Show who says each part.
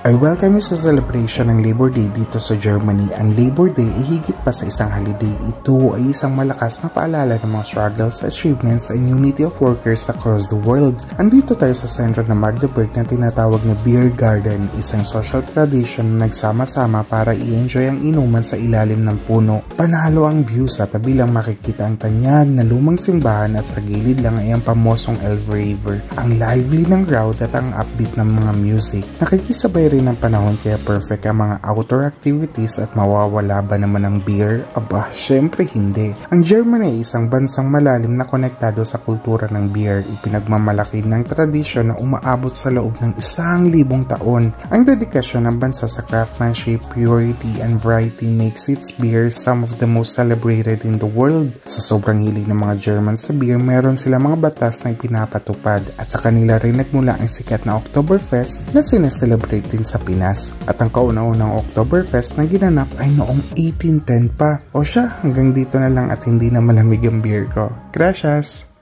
Speaker 1: I welcome you sa celebration ng Labor Day dito sa Germany. Ang Labor Day ay higit pa sa isang holiday. Ito ay isang malakas na paalala ng mga struggles, achievements, and unity of workers across the world. Andito tayo sa sentro ng Magdeburg na tinatawag na Beer Garden, isang social tradition na nagsama-sama para i-enjoy ang inuman sa ilalim ng puno. Panalo ang view sa tabi lang makikita ang tanyag na lumang simbahan at sa gilid lang ay ang pamosong Elbe River. Ang lively ng crowd at ang upbeat ng mga music. Nakikisabay rin ang panahon kaya perfect ang mga outdoor activities at mawawala ba naman ang beer? Aba, syempre hindi. Ang Germany ay isang bansang malalim na konektado sa kultura ng beer. Ipinagmamalaki ng tradisyon na umaabot sa loob ng 1,000 taon. Ang dedikasyon ng bansa sa craftsmanship, purity, and variety makes its beer some of the most celebrated in the world. Sa sobrang hilig ng mga Germans sa beer, meron sila mga batas na pinapatupad at sa kanila rin nagmula ang sikat na Oktoberfest na sineselebrate din sa Pinas. At ang kauna-unang Oktoberfest na ginanap ay noong 1810 pa. O siya, hanggang dito na lang at hindi na malamig ang beer ko. Gracias!